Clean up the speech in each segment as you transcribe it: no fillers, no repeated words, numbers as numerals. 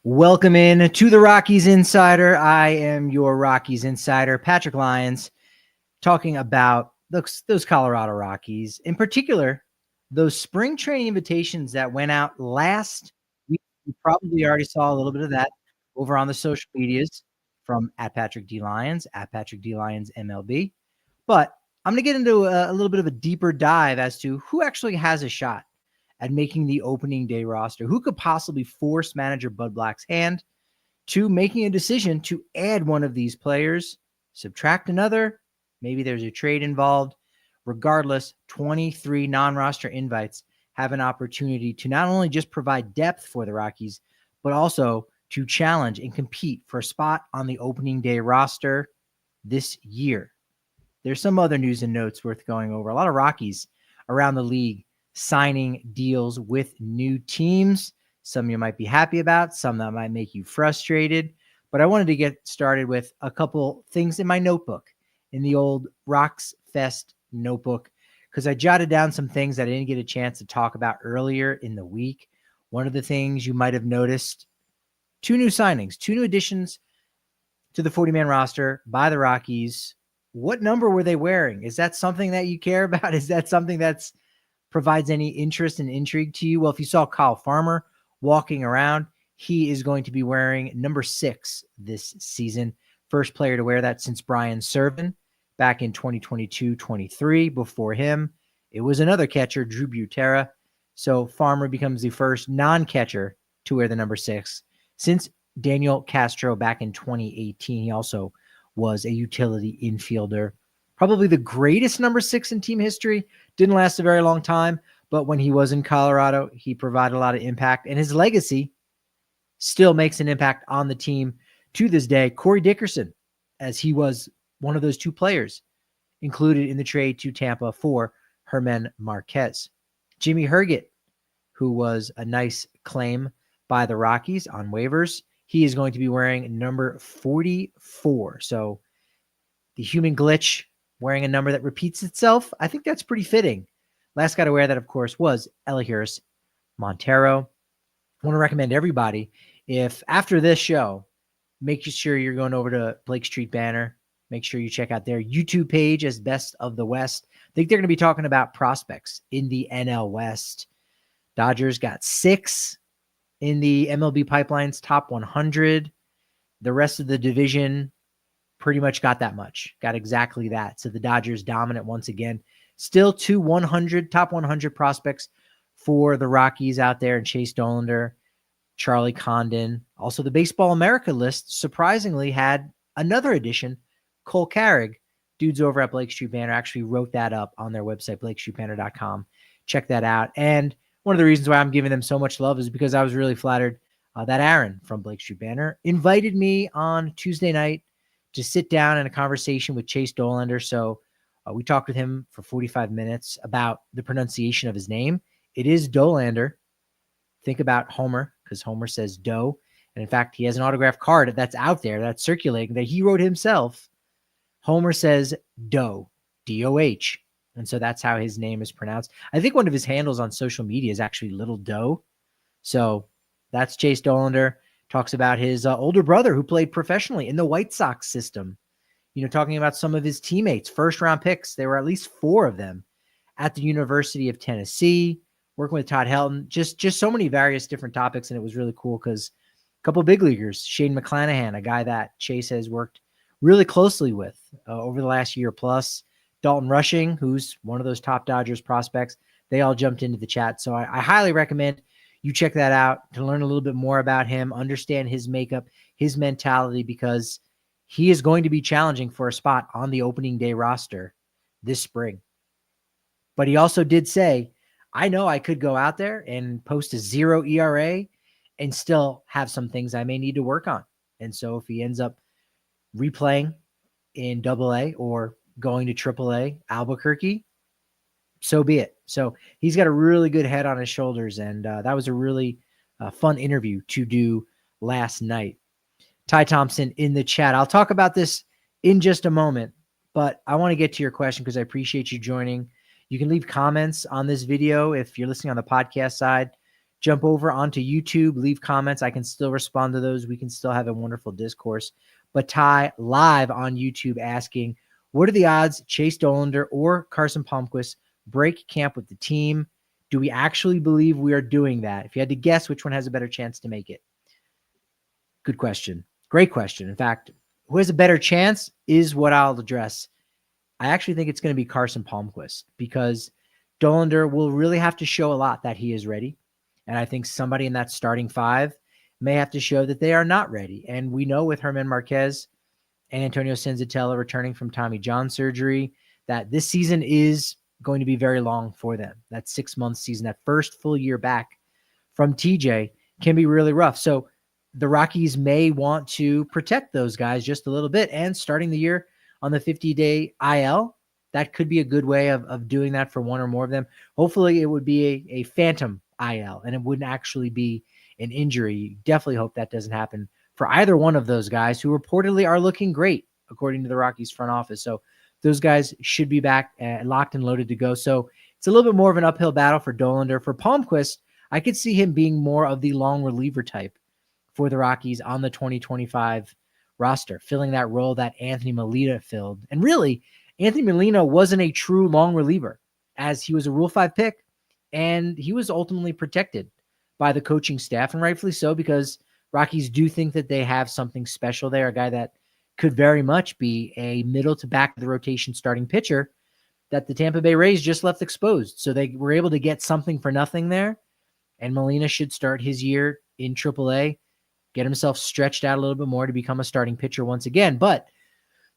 Welcome in to the Rockies Insider. I am your Rockies Insider, Patrick Lyons, talking about those Colorado Rockies, in particular, those spring training invitations that went out last week. You probably already saw a little bit of that over on the social medias from @PatrickDLyons, @PatrickDLyons MLB. But I'm going to get into a little bit of a deeper dive as to who actually has a shot at making the opening day roster. Who could possibly force manager Bud Black's hand to making a decision to add one of these players, subtract another? Maybe there's a trade involved. Regardless, 23 non-roster invites have an opportunity to not only just provide depth for the Rockies, but also to challenge and compete for a spot on the opening day roster this year. There's some other news and notes worth going over. A lot of Rockies around the league signing deals with new teams. Some you might be happy about, some that might make you frustrated. But I wanted to get started with a couple things in my notebook, in the old Rocks Fest notebook, because I jotted down some things that I didn't get a chance to talk about earlier in the week. One of the things you might have noticed, two new signings, two new additions to the 40-man roster by the Rockies. What number were they wearing? Is that something that you care about? Is that something that's provides any interest and intrigue to you? Well, if you saw Kyle Farmer walking around, he is going to be wearing number 6 this season. First player to wear that since Brian Serven back in 2022-23. Before him, it was another catcher, Drew Butera. So Farmer becomes the first non-catcher to wear the number 6 since Daniel Castro back in 2018. He also was a utility infielder. Probably the greatest number 6 in team history. Didn't last a very long time, but when he was in Colorado, he provided a lot of impact, and his legacy still makes an impact on the team to this day. Corey Dickerson, as he was one of those two players included in the trade to Tampa for Germán Marquez. Jimmy Herget, who was a nice claim by the Rockies on waivers, he is going to be wearing number 44. So the human glitch, wearing a number that repeats itself, I think that's pretty fitting. Last guy to wear that, of course, was Elias Montero. I want to recommend everybody, if after this show, make sure you're going over to Blake Street Banner. Make sure you check out their YouTube page as Best of the West. I think they're going to be talking about prospects in the NL West. Dodgers got 6 in the MLB Pipeline's top 100. The rest of the division pretty much got that much, got exactly that. So the Dodgers dominant once again. Still 2 top 100 prospects for the Rockies out there, and Chase Dollander, Charlie Condon. Also the Baseball America list surprisingly had another addition, Cole Carrig. Dudes over at Blake Street Banner actually wrote that up on their website, blakestreetbanner.com. Check that out. And one of the reasons why I'm giving them so much love is because I was really flattered that Aaron from Blake Street Banner invited me on Tuesday night to sit down in a conversation with Chase Dollander. So we talked with him for 45 minutes about the pronunciation of his name. It is Dollander. Think about Homer, because Homer says Doe. And in fact, he has an autographed card that's out there that's circulating that he wrote himself. Homer says Doe, D-O-H. And so that's how his name is pronounced. I think one of his handles on social media is actually Little Doe. So that's Chase Dollander. Talks about his older brother who played professionally in the White Sox system. You know, talking about some of his teammates, first-round picks. There were at least 4 of them at the University of Tennessee, working with Todd Helton. Just so many various different topics, and it was really cool because a couple of big leaguers, Shane McClanahan, a guy that Chase has worked really closely with over the last year plus, Dalton Rushing, who's one of those top Dodgers prospects. They all jumped into the chat. So I highly recommend you check that out to learn a little bit more about him, understand his makeup, his mentality, because he is going to be challenging for a spot on the opening day roster this spring. But he also did say, I know I could go out there and post a 0 ERA and still have some things I may need to work on. And so if he ends up replaying in AA or going to AAA Albuquerque, so be it. So he's got a really good head on his shoulders, and that was a really fun interview to do last night. Ty Thompson in the chat. I'll talk about this in just a moment, but I want to get to your question because I appreciate you joining. You can leave comments on this video if you're listening on the podcast side jump over onto YouTube, leave comments. I can still respond to those. We can still have a wonderful discourse. But Ty live on YouTube asking, what are the odds Chase Dollander or Carson Palmquist break camp with the team? Do we actually believe we are doing that? If you had to guess which one has a better chance to make it. Good question. Great question. In fact, who has a better chance is what I'll address. I actually think it's going to be Carson Palmquist because Dollander will really have to show a lot that he is ready. And I think somebody in that starting five may have to show that they are not ready. And we know with Germán Marquez and Antonio Senzatela returning from Tommy John surgery that this season is going to be very long for them. That 6-month season, that first full year back from TJ can be really rough. So the Rockies may want to protect those guys just a little bit. And starting the year on the 50-day IL, that could be a good way of doing that for one or more of them. Hopefully it would be a phantom IL and it wouldn't actually be an injury. You definitely hope that doesn't happen for either one of those guys who reportedly are looking great, according to the Rockies front office. So those guys should be back locked and loaded to go. So it's a little bit more of an uphill battle for Dollander. For Palmquist, I could see him being more of the long reliever type for the Rockies on the 2025 roster, filling that role that Anthony Molina filled. And really, Anthony Molina wasn't a true long reliever, as he was a Rule 5 pick, and he was ultimately protected by the coaching staff, and rightfully so, because Rockies do think that they have something special there, a guy that could very much be a middle to back of the rotation starting pitcher that the Tampa Bay Rays just left exposed. So they were able to get something for nothing there, and Molina should start his year in AAA, get himself stretched out a little bit more to become a starting pitcher once again. But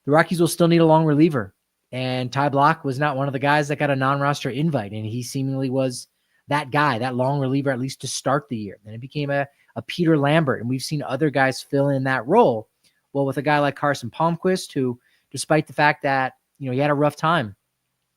the Rockies will still need a long reliever. And Ty Block was not one of the guys that got a non-roster invite. And he seemingly was that guy, that long reliever, at least to start the year. Then it became a Peter Lambert. And we've seen other guys fill in that role. Well, with a guy like Carson Palmquist, who, despite the fact that, he had a rough time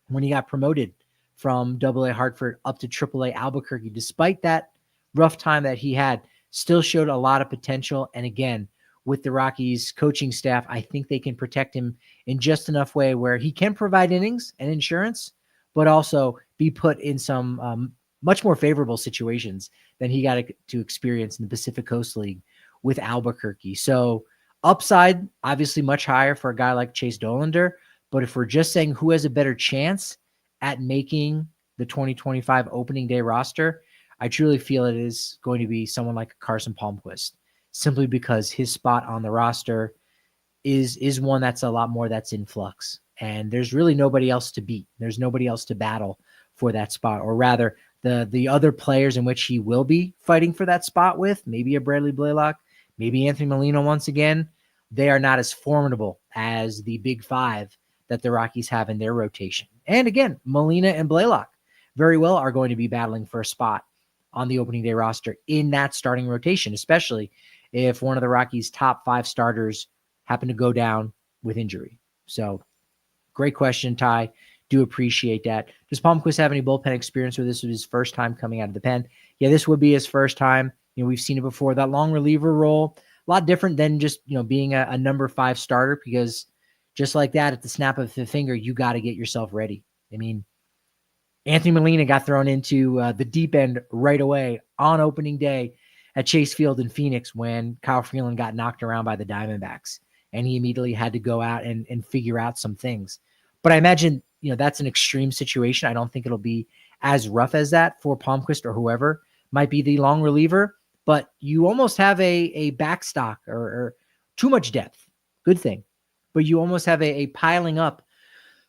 when he got promoted from AA Hartford up to AAA Albuquerque, despite that rough time that he had, still showed a lot of potential. And again, with the Rockies coaching staff, I think they can protect him in just enough way where he can provide innings and insurance, but also be put in some much more favorable situations than he got to experience in the Pacific Coast League with Albuquerque. So upside, obviously much higher for a guy like Chase Dollander. But if we're just saying who has a better chance at making the 2025 opening day roster, I truly feel it is going to be someone like Carson Palmquist, simply because his spot on the roster is one that's a lot more that's in flux. And there's really nobody else to beat. There's nobody else to battle for that spot, or rather the other players in which he will be fighting for that spot with, maybe a Bradley Blaylock, maybe Anthony Molina once again, they are not as formidable as the big five that the Rockies have in their rotation. And again, Molina and Blaylock very well are going to be battling for a spot on the opening day roster in that starting rotation, especially if one of the Rockies' top 5 starters happen to go down with injury. So great question, Ty. Do appreciate that. Does Palmquist have any bullpen experience, or this was his first time coming out of the pen? Yeah, this would be his first time. We've seen it before. That long reliever role, a lot different than just, being a number 5 starter, because just like that, at the snap of the finger, you got to get yourself ready. I mean, Anthony Molina got thrown into the deep end right away on opening day at Chase Field in Phoenix when Kyle Freeland got knocked around by the Diamondbacks, and he immediately had to go out and figure out some things. But I imagine, that's an extreme situation. I don't think it'll be as rough as that for Palmquist or whoever might be the long reliever, but you almost have a backstock or too much depth. Good thing. But you almost have a piling up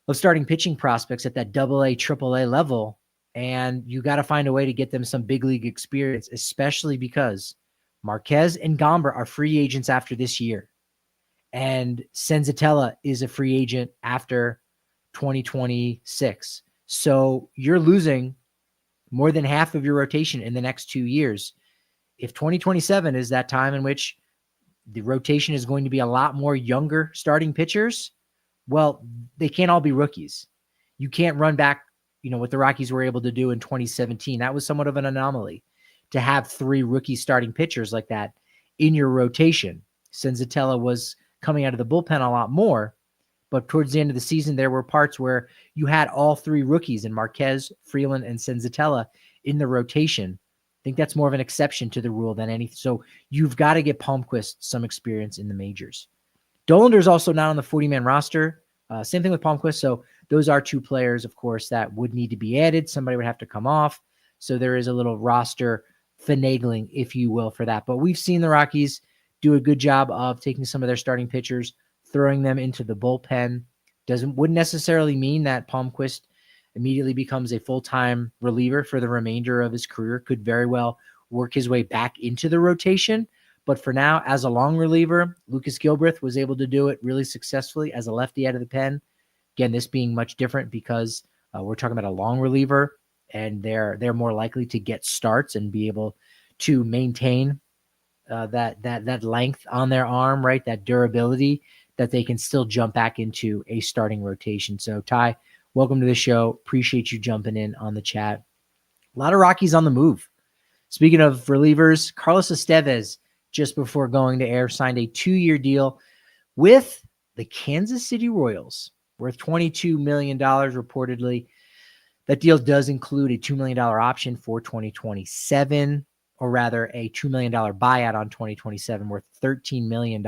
of starting pitching prospects at that AA, AAA level, and you got to find a way to get them some big league experience, especially because Marquez and Gomber are free agents after this year, and Senzatela is a free agent after 2026. So you're losing more than half of your rotation in the next 2 years. If 2027 is that time in which the rotation is going to be a lot more younger starting pitchers, well, they can't all be rookies. You can't run back, what the Rockies were able to do in 2017. That was somewhat of an anomaly to have 3 rookie starting pitchers like that in your rotation. Senzatela was coming out of the bullpen a lot more, but towards the end of the season, there were parts where you had all 3 rookies in Marquez, Freeland, and Senzatela in the rotation. I think that's more of an exception to the rule than anything. So you've got to get Palmquist some experience in the majors. Dollander is also not on the 40-man roster. Same thing with Palmquist. So those are two players, of course, that would need to be added. Somebody would have to come off. So there is a little roster finagling, if you will, for that. But we've seen the Rockies do a good job of taking some of their starting pitchers, throwing them into the bullpen. Wouldn't necessarily mean that Palmquist immediately becomes a full-time reliever for the remainder of his career. Could very well work his way back into the rotation. But for now, as a long reliever, Lucas Gilbreth was able to do it really successfully as a lefty out of the pen. Again, this being much different because we're talking about a long reliever, and they're more likely to get starts and be able to maintain that length on their arm, right? That durability that they can still jump back into a starting rotation. So, Ty, welcome to the show. Appreciate you jumping in on the chat. A lot of Rockies on the move. Speaking of relievers, Carlos Estévez, just before going to air, signed a 2-year deal with the Kansas City Royals, worth $22 million reportedly. That deal does include a $2 million option for 2027, or rather a $2 million buyout on 2027 worth $13 million.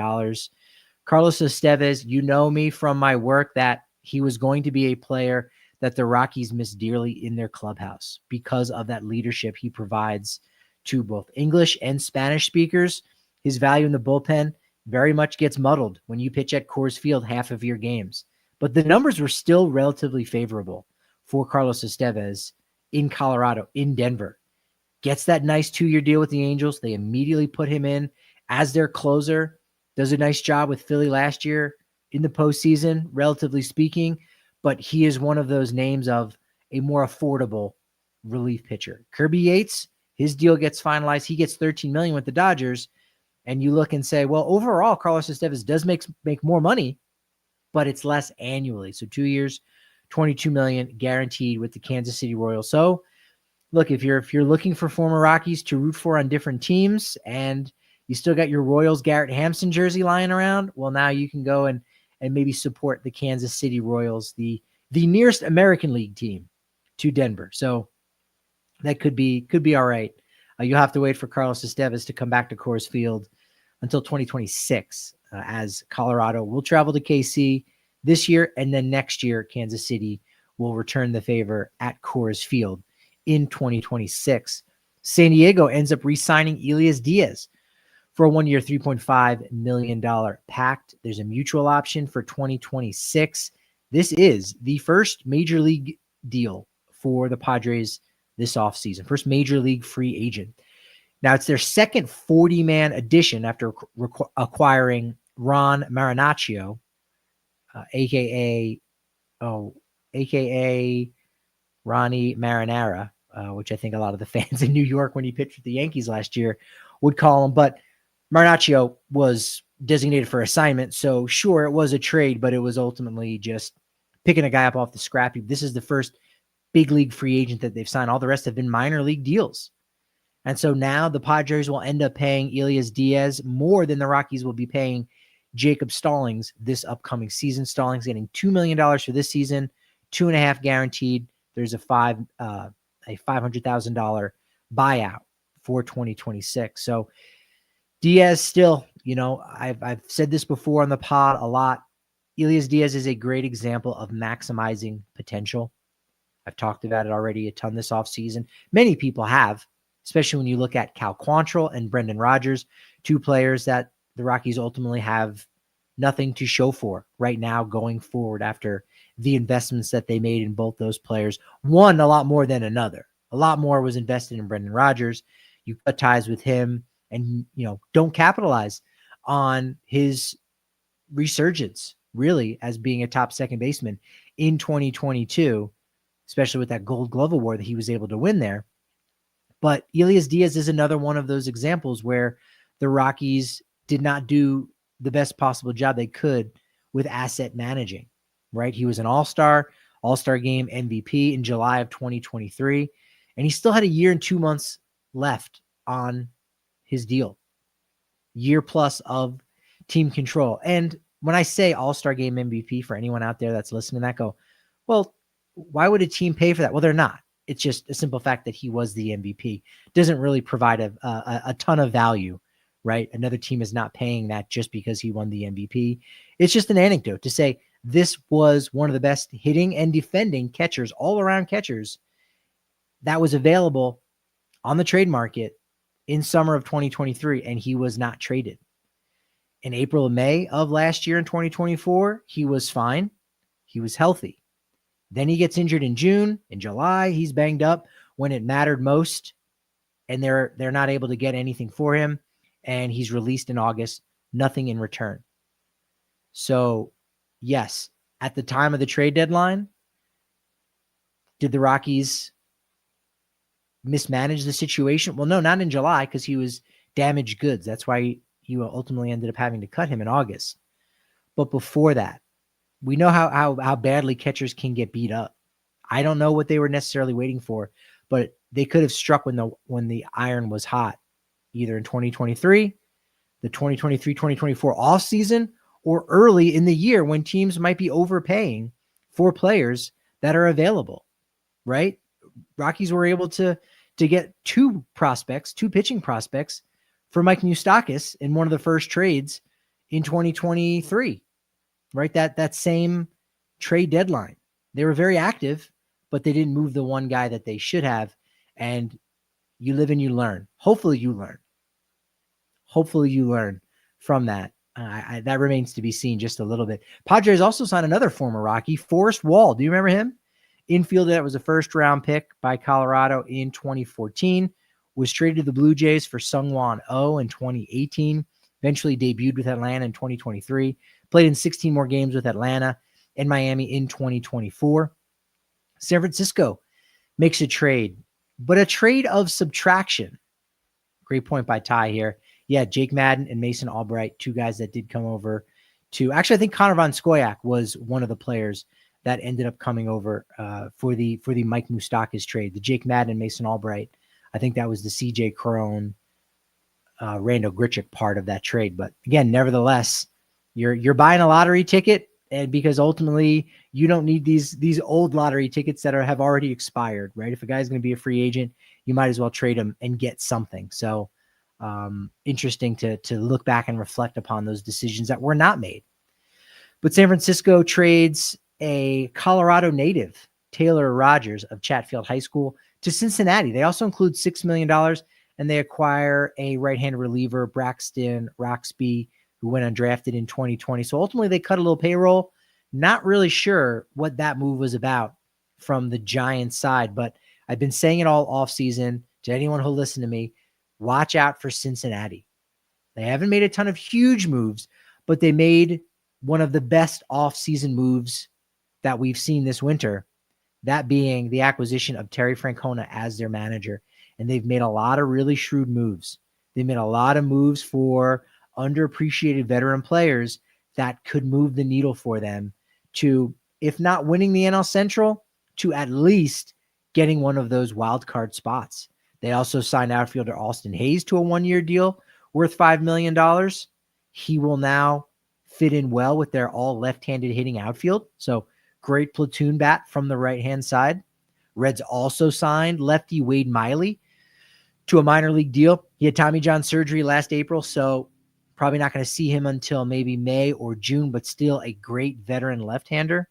Carlos Estévez, you know me from my work that he was going to be a player that the Rockies miss dearly in their clubhouse because of that leadership he provides to both English and Spanish speakers. His value in the bullpen very much gets muddled when you pitch at Coors Field half of your games. But the numbers were still relatively favorable for Carlos Estévez in Colorado, in Denver. Gets that nice 2-year deal with the Angels. They immediately put him in as their closer. Does a nice job with Philly last year in the postseason, relatively speaking. But he is one of those names of a more affordable relief pitcher. Kirby Yates, his deal gets finalized. He gets $13 million with the Dodgers. And you look and say, well, overall, Carlos Estévez does make more money, but it's less annually. So 2 years, $22 million guaranteed with the Kansas City Royals. So look, if you're looking for former Rockies to root for on different teams and you still got your Royals Garrett Hampson jersey lying around, well, now you can go and maybe support the Kansas City Royals, the nearest American League team to Denver. So that could be all right. You'll have to wait for Carlos Estévez to come back to Coors Field until 2026, as Colorado will travel to KC this year, and then next year, Kansas City will return the favor at Coors Field in 2026. San Diego ends up re-signing Elias Díaz for a 1-year, $3.5 million pact. There's a mutual option for 2026. This is the first major league deal for the Padres this offseason, first major league free agent. Now, it's their second 40-man addition after acquiring Ron Marinaccio, a.k.a. Ronnie Marinara, which I think a lot of the fans in New York when he pitched with the Yankees last year would call him. But Marinaccio was designated for assignment, so sure, it was a trade, but it was ultimately just picking a guy up off the scrap heap. This is the first big league free agent that they've signed. All the rest have been minor league deals. And so now the Padres will end up paying Elias Díaz more than the Rockies will be paying Jacob Stallings this upcoming season. Stallings getting $2 million for this season, $2.5 million guaranteed. There's a $500,000 buyout for 2026. So Díaz still, I've said this before on the pod a lot. Elias Díaz is a great example of maximizing potential. I've talked about it already a ton this offseason. Many people have, especially when you look at Cal Quantrill and Brendan Rodgers, two players that the Rockies ultimately have nothing to show for right now going forward after the investments that they made in both those players. One, a lot more than another. A lot more was invested in Brendan Rodgers. You cut ties with him and, don't capitalize on his resurgence, really, as being a top second baseman in 2022, especially with that Gold Glove award that he was able to win there. But Elias Díaz is another one of those examples where the Rockies did not do the best possible job they could with asset managing, right? He was an all-star game MVP in July of 2023, and he still had a year and 2 months left on his deal. Year plus of team control. And when I say all-star game MVP, for anyone out there that's listening to that, go, well, why would a team pay for that? Well, they're not. It's just a simple fact that he was the MVP. Doesn't really provide a ton of value, right? Another team is not paying that just because he won the MVP. It's just an anecdote to say this was one of the best hitting and defending catchers, all around catchers, that was available on the trade market in summer of 2023, and he was not traded. In April and May of last year in 2024, he was fine. He was healthy. Then he gets injured in June. In July, he's banged up when it mattered most, and they're not able to get anything for him, and he's released in August, nothing in return. So, yes, at the time of the trade deadline, did the Rockies mismanage the situation? Well, no, not in July because he was damaged goods. That's why you ultimately ended up having to cut him in August. But before that, we know how badly catchers can get beat up. I don't know what they were necessarily waiting for, but they could have struck when the iron was hot, either in 2023, the 2023-2024 off season, or early in the year when teams might be overpaying for players that are available, right? Rockies were able to get two pitching prospects for Mike Moustakas in one of the first trades in 2023, right? That same trade deadline. They were very active, but they didn't move the one guy that they should have. And you live and you learn. Hopefully you learn from that. That remains to be seen just a little bit. Padres also signed another former Rocky, Forrest Wall. Do you remember him? Infielder that was a first-round pick by Colorado in 2014, was traded to the Blue Jays for Sungwon Oh in 2018, eventually debuted with Atlanta in 2023, played in 16 more games with Atlanta and Miami in 2024. San Francisco makes a trade, but a trade of subtraction. Great point by Ty here. Yeah, Jake Madden and Mason Albright, two guys that did come over to, actually, I think Connor Von Skoyak was one of the players that ended up coming over for the Mike Moustakas trade. The Jake Madden and Mason Albright, I think that was the CJ Cron, Randall Grichuk part of that trade. But again, nevertheless, you're buying a lottery ticket, and because ultimately you don't need these old lottery tickets that have already expired, right? If a guy's going to be a free agent, you might as well trade him and get something. So interesting to look back and reflect upon those decisions that were not made. But San Francisco trades a Colorado native, Taylor Rogers of Chatfield High School, to Cincinnati. They also include $6 million, and they acquire a right-hand reliever, Braxton Roxby, who went undrafted in 2020. So ultimately they cut a little payroll. Not really sure what that move was about from the Giants side, but I've been saying it all offseason to anyone who'll listen to me. Watch out for Cincinnati. They haven't made a ton of huge moves, but they made one of the best offseason moves that we've seen this winter, that being the acquisition of Terry Francona as their manager. And they've made a lot of really shrewd moves. They made a lot of moves for underappreciated veteran players that could move the needle for them to, if not winning the NL Central, to at least getting one of those wild card spots. They also signed outfielder Austin Hayes to a one-year deal worth $5 million. He will now fit in well with their all left-handed hitting outfield. So great platoon bat from the right-hand side. Reds also signed lefty Wade Miley to a minor league deal. He had Tommy John surgery last April, so probably not going to see him until maybe May or June, but still a great veteran left-hander.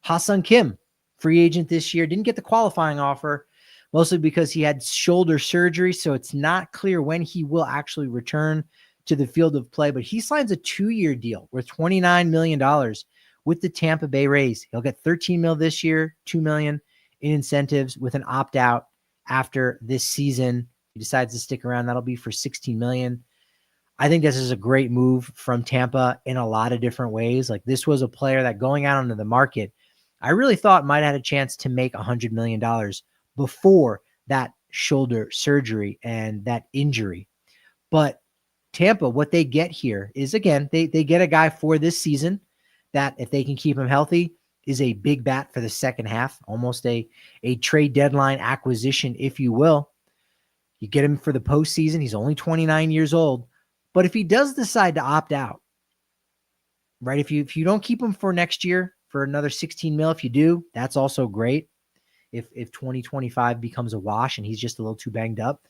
Ha-Seong Kim, free agent this year, didn't get the qualifying offer, mostly because he had shoulder surgery, so it's not clear when he will actually return to the field of play, but he signs a 2-year deal worth $29 million with the Tampa Bay Rays. He'll get $13 million this year, $2 million in incentives with an opt-out after this season. He decides to stick around. That'll be for $16 million. I think this is a great move from Tampa in a lot of different ways. Like, this was a player that going out onto the market, I really thought might have had a chance to make $100 million before that shoulder surgery and that injury. But Tampa, what they get here is, again, they get a guy for this season that, if they can keep him healthy, is a big bat for the second half, almost a trade deadline acquisition, if you will. You get him for the postseason. He's only 29 years old. But if he does decide to opt out, right, if you don't keep him for next year for another $16 million, if you do, that's also great. if 2025 becomes a wash and he's just a little too banged up.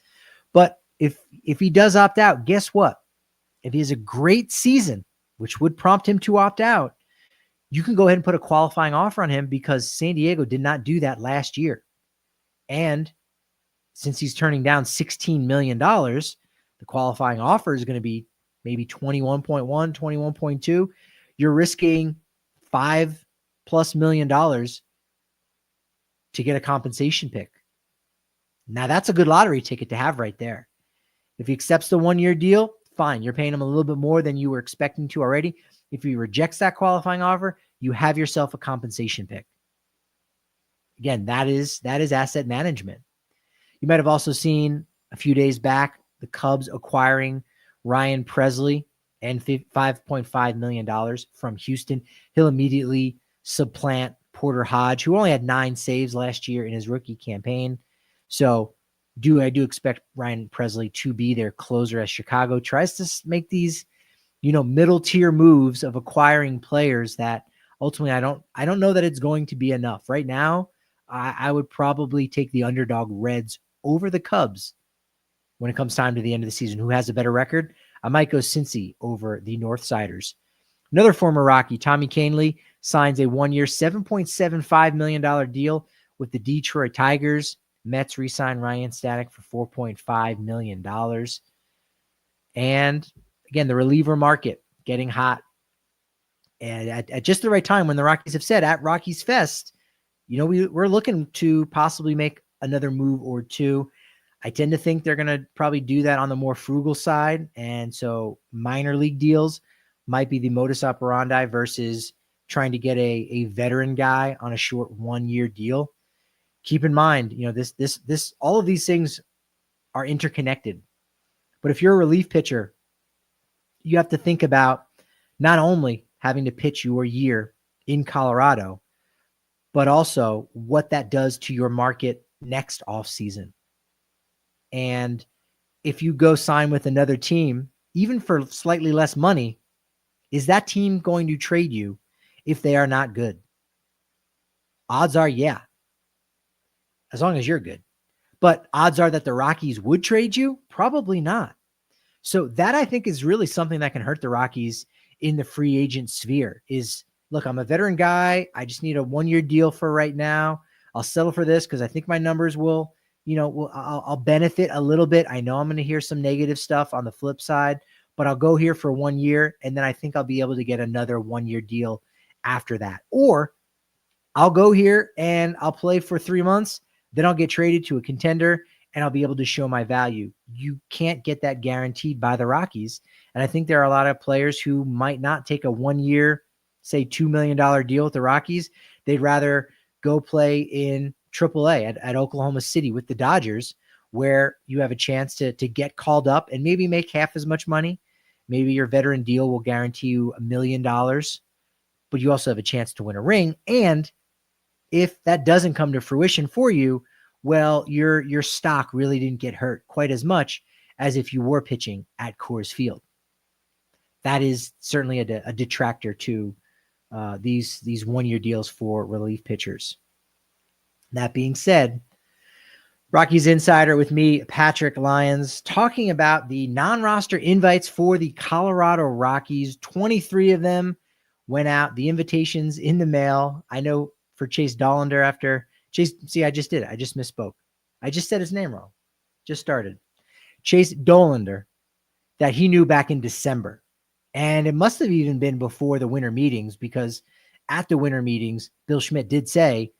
But if he does opt out, guess what? If he has a great season, which would prompt him to opt out, you can go ahead and put a qualifying offer on him because San Diego did not do that last year. And since he's turning down $16 million, the qualifying offer is going to be maybe 21.1, 21.2. You're risking $5+ million to get a compensation pick. Now that's a good lottery ticket to have right there. If he accepts the 1-year deal, fine. You're paying him a little bit more than you were expecting to already. If he rejects that qualifying offer, you have yourself a compensation pick. Again, that is asset management. You might have also seen a few days back the Cubs acquiring Ryan Presley and $5.5 million from Houston. He'll immediately supplant Porter Hodge, who only had 9 saves last year in his rookie campaign. So I do expect Ryan Presley to be their closer as Chicago tries to make these, middle tier moves of acquiring players that ultimately I don't know that it's going to be enough. Right now, I would probably take the underdog Reds over the Cubs when it comes time to the end of the season. Who has a better record? I might go Cincy over the Northsiders. Another former Rocky, Tommy Kahnle, signs a 1-year, $7.75 million deal with the Detroit Tigers. Mets re-sign Ryan Stanek for $4.5 million. And again, the reliever market getting hot. And at just the right time, when the Rockies have said at Rockies Fest, we're looking to possibly make another move or two. I tend to think they're going to probably do that on the more frugal side. And so minor league deals might be the modus operandi versus trying to get a veteran guy on a short 1-year deal. Keep in mind, this all of these things are interconnected. But if you're a relief pitcher, you have to think about not only having to pitch your year in Colorado, but also what that does to your market next offseason. And if you go sign with another team, even for slightly less money, is that team going to trade you if they are not good? Odds are, yeah, as long as you're good. But odds are that the Rockies would trade you? Probably not. So that, I think, is really something that can hurt the Rockies in the free agent sphere is, look, I'm a veteran guy. I just need a 1-year deal for right now. I'll settle for this because I think my numbers will, I'll benefit a little bit. I know I'm going to hear some negative stuff on the flip side, but I'll go here for 1 year. And then I think I'll be able to get another 1-year deal after that. Or I'll go here and I'll play for 3 months. Then I'll get traded to a contender and I'll be able to show my value. You can't get that guaranteed by the Rockies. And I think there are a lot of players who might not take a 1-year, say $2 million deal with the Rockies. They'd rather go play in AAA at Oklahoma City with the Dodgers, where you have a chance to get called up and maybe make half as much money. Maybe your veteran deal will guarantee you $1 million, but you also have a chance to win a ring. And if that doesn't come to fruition for you, well, your stock really didn't get hurt quite as much as if you were pitching at Coors Field. That is certainly a detractor to these 1-year deals for relief pitchers. That being said, Rockies Insider with me, Patrick Lyons, talking about the non-roster invites for the Colorado Rockies. 23 of them went out. The invitations in the mail. I know for Chase Dollander after Chase. See, I just did it. I just misspoke. I just said his name wrong. Just started. Chase Dollander, that he knew back in December. And it must have even been before the winter meetings, because at the winter meetings, Bill Schmidt did say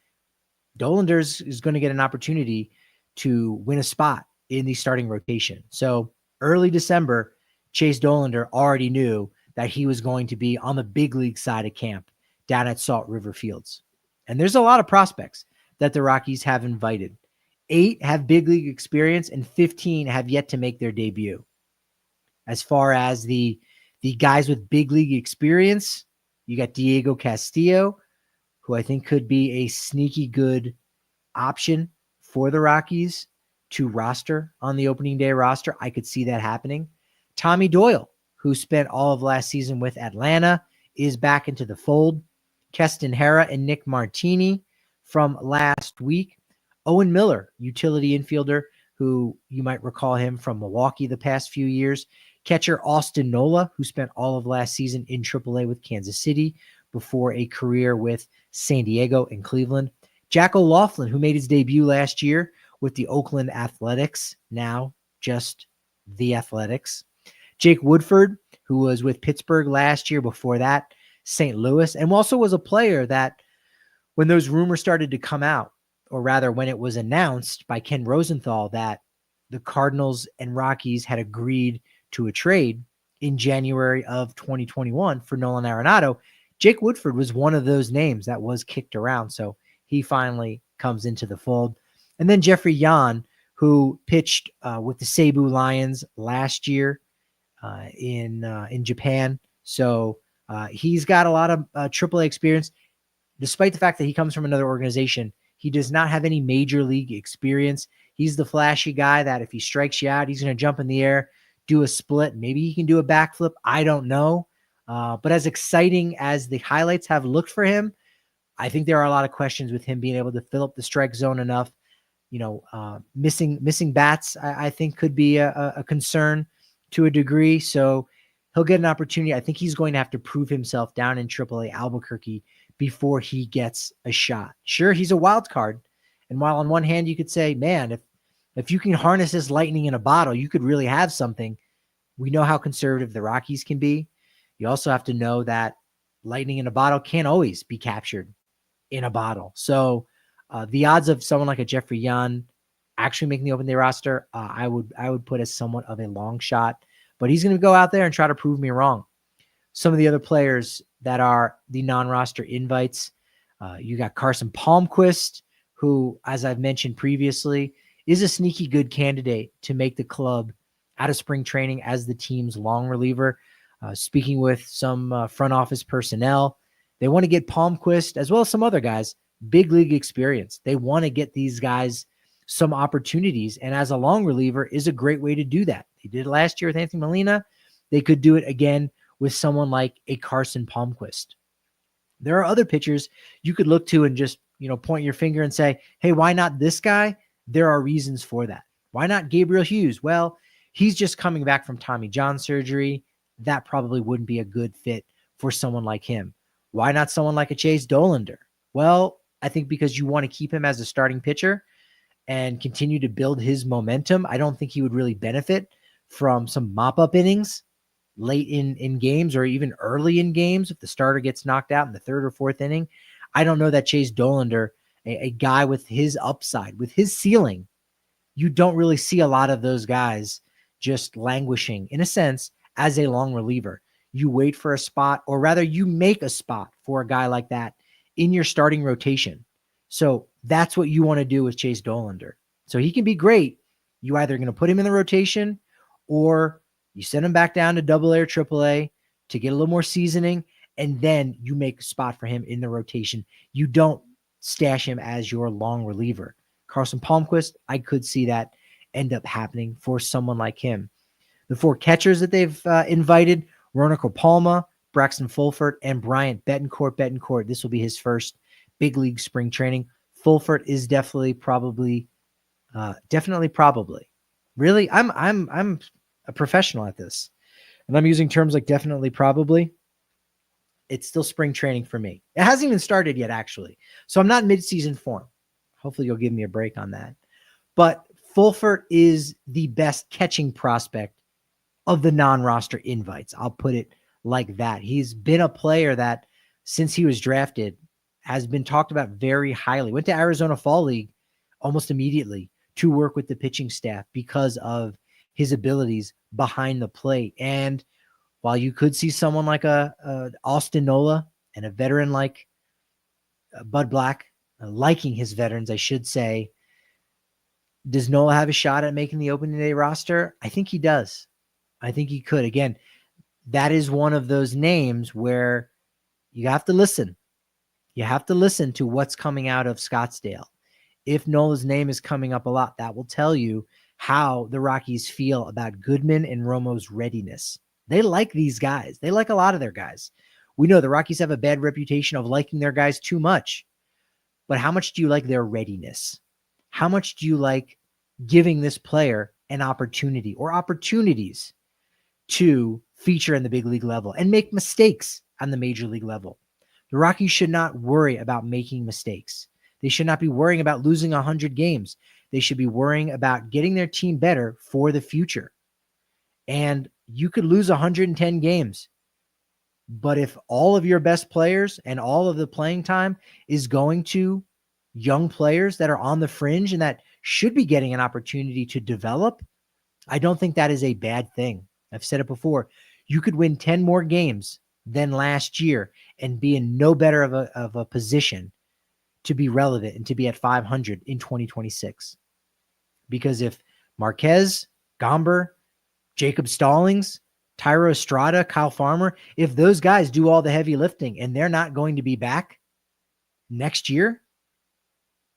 Dollander is going to get an opportunity to win a spot in the starting rotation. So early December, Chase Dollander already knew that he was going to be on the big league side of camp down at Salt River Fields. And there's a lot of prospects that the Rockies have invited. 8 have big league experience and 15 have yet to make their debut. As far as the guys with big league experience, you got Diego Castillo, who I think could be a sneaky good option for the Rockies to roster on the opening day roster. I could see that happening. Tommy Doyle, who spent all of last season with Atlanta, is back into the fold. Keston Hera and Nick Martini from last week Owen Miller, utility infielder, who you might recall him from Milwaukee the past few years. Catcher Austin Nola, who spent all of last season in AAA with Kansas City before a career with San Diego and Cleveland. Jack O'Loughlin, who made his debut last year with the Oakland Athletics, now just the Athletics. Jake Woodford, who was with Pittsburgh last year, before that, St. Louis, and also was a player that when those rumors started to come out, or rather when it was announced by Ken Rosenthal that the Cardinals and Rockies had agreed to a trade in January of 2021 for Nolan Arenado, Jake Woodford was one of those names that was kicked around. So he finally comes into the fold. And then Jeffrey Yan, who pitched with the Seibu Lions last year in Japan. So he's got a lot of AAA experience. Despite the fact that he comes from another organization, he does not have any major league experience. He's the flashy guy that if he strikes you out, he's going to jump in the air, do a split. Maybe he can do a backflip. I don't know. But as exciting as the highlights have looked for him, I think there are a lot of questions with him being able to fill up the strike zone enough. Missing bats, I think could be a concern to a degree. So he'll get an opportunity. I think he's going to have to prove himself down in AAA Albuquerque before he gets a shot. Sure, he's a wild card. And while on one hand you could say, man, if you can harness this lightning in a bottle, you could really have something. We know how conservative the Rockies can be. You also have to know that lightning in a bottle can't always be captured in a bottle. So the odds of someone like a Jeffrey Yan actually making the open day roster, I would put as somewhat of a long shot. But he's going to go out there and try to prove me wrong. Some of the other players that are the non-roster invites, you got Carson Palmquist, who, as I've mentioned previously, is a sneaky good candidate to make the club out of spring training as the team's long reliever. Speaking with some front office personnel, they want to get Palmquist, as well as some other guys, big league experience. They want to get these guys some opportunities, and as a long reliever is a great way to do that. They did it last year with Anthony Molina. They could do it again with someone like a Carson Palmquist. There are other pitchers you could look to and just, point your finger and say, hey, why not this guy? There are reasons for that. Why not Gabriel Hughes? Well, he's just coming back from Tommy John surgery. That probably wouldn't be a good fit for someone like him. Why not someone like a Chase Dollander? Well, I think because you want to keep him as a starting pitcher and continue to build his momentum. I don't think he would really benefit from some mop-up innings late in games or even early in games if the starter gets knocked out in the third or fourth inning. I don't know that Chase Dollander, a guy with his upside, with his ceiling, you don't really see a lot of those guys just languishing, in a sense, as a long reliever. You wait for a spot, or rather you make a spot for a guy like that in your starting rotation. So that's what you want to do with Chase Dollander. So he can be great. You either going to put him in the rotation or you send him back down to AA or AAA to get a little more seasoning, and then you make a spot for him in the rotation. You don't stash him as your long reliever. Carson Palmquist, I could see that end up happening for someone like him. The four catchers that they've invited, Ronald Palma, Braxton Fulford, and Bryant Betancourt. This will be his first big league spring training. Fulford is definitely probably. Really, I'm a professional at this, and I'm using terms like definitely, probably. It's still spring training for me. It hasn't even started yet, actually. So I'm not mid-season form. Hopefully you'll give me a break on that. But Fulford is the best catching prospect of the non-roster invites. I'll put it like that. He's been a player that, since he was drafted, has been talked about very highly. Went to Arizona Fall League almost immediately to work with the pitching staff because of his abilities behind the plate. And while you could see someone like a Austin Nola and a veteran like Bud Black, liking his veterans, I should say, does Nola have a shot at making the opening day roster? I think he does. I think he could. Again, that is one of those names where you have to listen. You have to listen to what's coming out of Scottsdale. If Nola's name is coming up a lot, that will tell you how the Rockies feel about Goodman and Romo's readiness. They like these guys. They like a lot of their guys. We know the Rockies have a bad reputation of liking their guys too much. But how much do you like their readiness? how much do you like giving this player an opportunity or opportunities to feature in the big league level and make mistakes on the major league level? The Rockies should not worry about making mistakes. They should not be worrying about losing 100 games. They should be worrying about getting their team better for the future. And you could lose 110 games. But if all of your best players and all of the playing time is going to young players that are on the fringe and that should be getting an opportunity to develop, I don't think that is a bad thing. I've said it before. You could win 10 more games than last year and be in no better of a position to be relevant and to be at 500 in 2026. Because if Marquez, Gomber, Jacob Stallings, Tyro Estrada, Kyle Farmer, if those guys do all the heavy lifting and they're not going to be back next year,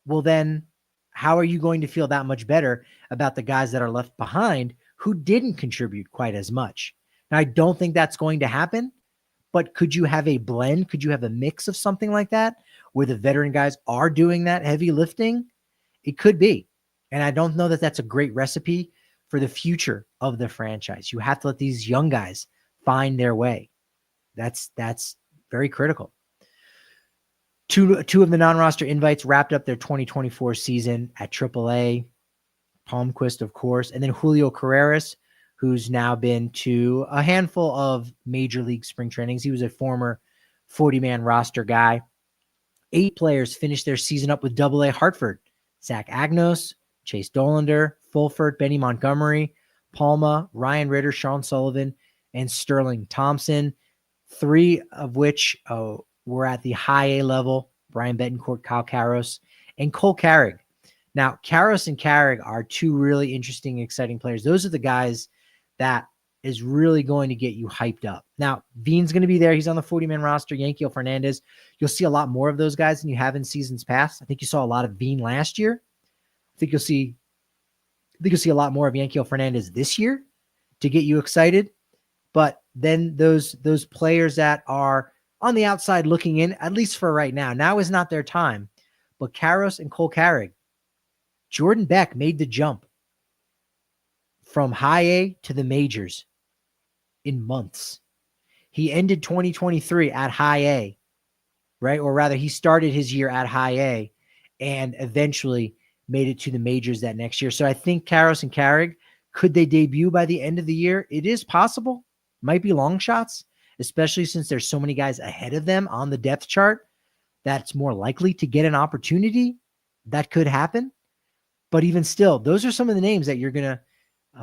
well, then how are you going to feel that much better about the guys that are left behind who didn't contribute quite as much? Now, I don't think that's going to happen, but could you have a blend? Could you have a mix of something like that where the veteran guys are doing that heavy lifting? It could be. And I don't know that that's a great recipe for the future of the franchise. You have to let these young guys find their way. That's very critical. Two of the non-roster invites wrapped up their 2024 season at AAA. Palmquist, of course, and then Julio Carreras, who's now been to a handful of major league spring trainings. He was a former 40-man roster guy. 8 players finished their season up with AA Hartford. Zach Agnos, Chase Dollander, Fulford, Benny Montgomery, Palma, Ryan Ritter, Sean Sullivan, and Sterling Thompson, 3 of which were at the high A level: Brian Betancourt, Kyle Karros, and Cole Carrig. Now, Karros and Carrig are 2 really interesting, exciting players. Those are the guys that is really going to get you hyped up. Now, Veen's going to be there. He's on the 40-man roster. Yanquiel Fernandez. You'll see a lot more of those guys than you have in seasons past. I think you saw a lot of Veen last year. I think you'll see a lot more of Yanquiel Fernandez this year to get you excited. But then those players that are on the outside looking in, at least for right now is not their time. But Karros and Cole Carrig, Jordan Beck made the jump from high A to the majors in months. He ended 2023 at high A, right? Or rather, he started his year at high A and eventually made it to the majors that next year. So I think Karros and Carrig, could they debut by the end of the year? It is possible. Might be long shots, especially since there's so many guys ahead of them on the depth chart that's more likely to get an opportunity. That could happen. But even still, those are some of the names that you're going to,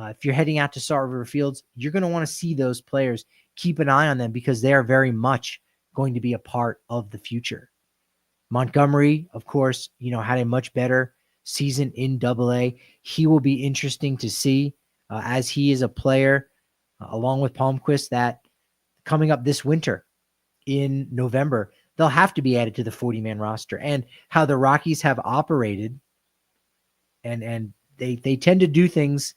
if you're heading out to Salt River Fields, you're going to want to see those players. Keep an eye on them because they are very much going to be a part of the future. Montgomery, of course, had a much better season in AA. He will be interesting to see as he is a player, along with Palmquist, that coming up this winter in November, they'll have to be added to the 40-man roster. And how the Rockies have operated, and they tend to do things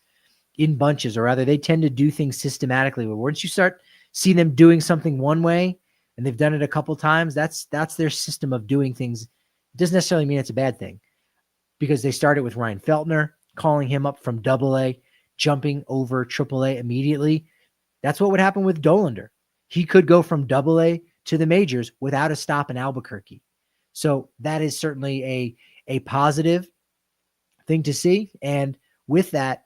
in bunches, or rather they tend to do things systematically. But once you start see them doing something one way, and they've done it a couple times, that's their system of doing things. It doesn't necessarily mean it's a bad thing, because they started with Ryan Feltner, calling him up from AA, jumping over AAA immediately. That's what would happen with Dollander. He could go from AA to the majors without a stop in Albuquerque. So that is certainly a positive thing to see. And with that,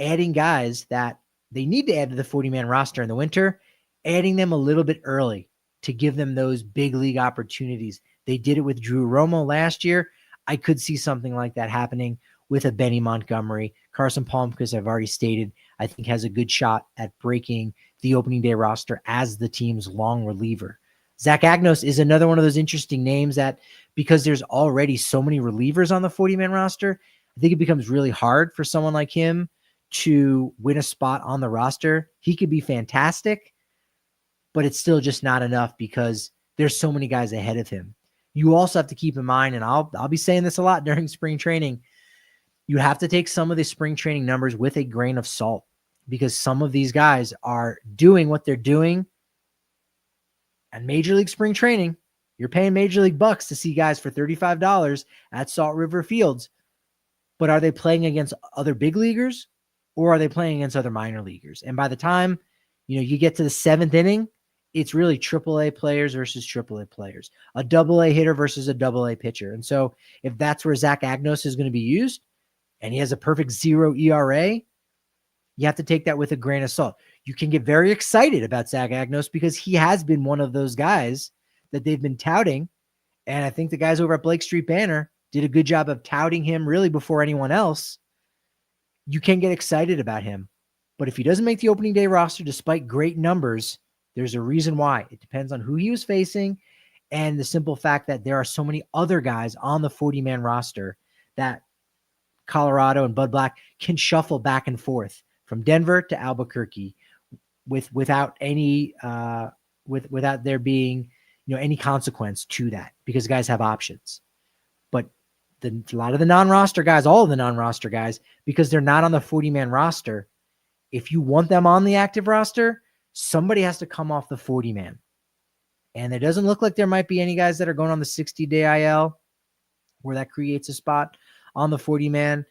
adding guys that they need to add to the 40-man roster in the winter, adding them a little bit early to give them those big league opportunities. They did it with Drew Romo last year. I could see something like that happening with a Benny Montgomery. Carson Palmquist, I've already stated, I think has a good shot at breaking the opening day roster as the team's long reliever. Zach Agnos is another one of those interesting names that, because there's already so many relievers on the 40-man roster, I think it becomes really hard for someone like him to win a spot on the roster. He could be fantastic, but it's still just not enough because there's so many guys ahead of him. You also have to keep in mind, and I'll be saying this a lot during spring training, you have to take some of the spring training numbers with a grain of salt, because some of these guys are doing what they're doing at Major League spring training. You're paying Major League bucks to see guys for $35 at Salt River Fields. but are they playing against other big leaguers or are they playing against other minor leaguers? And by the time, you get to the 7th inning, it's really AAA players versus AAA players, a AA hitter versus a AA pitcher. And so if that's where Zach Agnos is going to be used and he has a perfect 0 ERA, you have to take that with a grain of salt. You can get very excited about Zach Agnos because he has been one of those guys that they've been touting. And I think the guys over at Blake Street Banner did a good job of touting him really before anyone else. You can get excited about him. But if he doesn't make the opening day roster, despite great numbers, there's a reason why. It depends on who he was facing and the simple fact that there are so many other guys on the 40-man roster that Colorado and Bud Black can shuffle back and forth from Denver to Albuquerque without any without there being any consequence to that, because guys have options. But a lot of the non-roster guys, all of the non-roster guys, because they're not on the 40-man roster, if you want them on the active roster, somebody has to come off the 40-man. And it doesn't look like there might be any guys that are going on the 60-day IL where that creates a spot on the 40-man.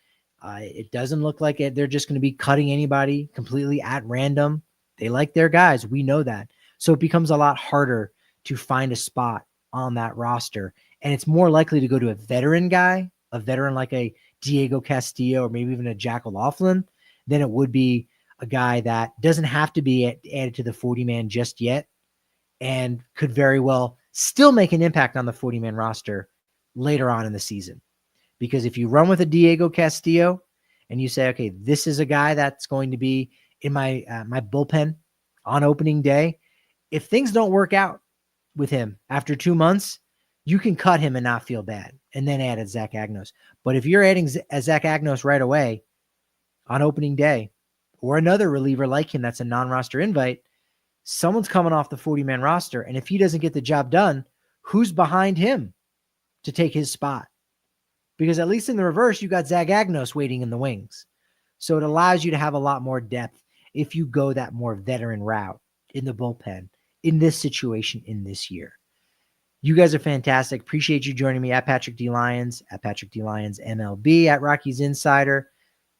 It doesn't look like they're just going to be cutting anybody completely at random. They like their guys. We know that. So it becomes a lot harder to find a spot on that roster. And it's more likely to go to a veteran guy, a veteran like a Diego Castillo or maybe even a Jack O'Loughlin, than it would be a guy that doesn't have to be added to the 40-man just yet and could very well still make an impact on the 40-man roster later on in the season. Because if you run with a Diego Castillo and you say, okay, this is a guy that's going to be in my bullpen on opening day, if things don't work out with him after 2 months, you can cut him and not feel bad and then add Zach Agnos. But if you're adding Zach Agnos right away on opening day, or another reliever like him that's a non-roster invite, someone's coming off the 40-man roster. And if he doesn't get the job done, who's behind him to take his spot? Because at least in the reverse, you got Zach Agnos waiting in the wings. So it allows you to have a lot more depth if you go that more veteran route in the bullpen in this situation in this year. You guys are fantastic. Appreciate you joining me at Patrick D. Lyons, at Patrick D. Lyons MLB, at Rockies Insider.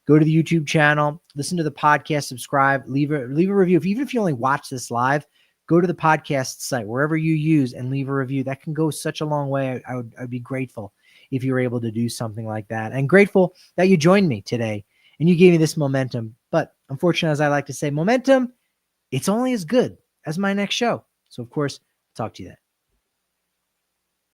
Go to the YouTube channel, listen to the podcast, subscribe, leave a review. Even if you only watch this live, go to the podcast site, wherever you use, and leave a review. That can go such a long way. I'd be grateful if you were able to do something like that. And grateful that you joined me today and you gave me this momentum. But unfortunately, as I like to say, momentum, it's only as good as my next show. So, of course, I'll talk to you then.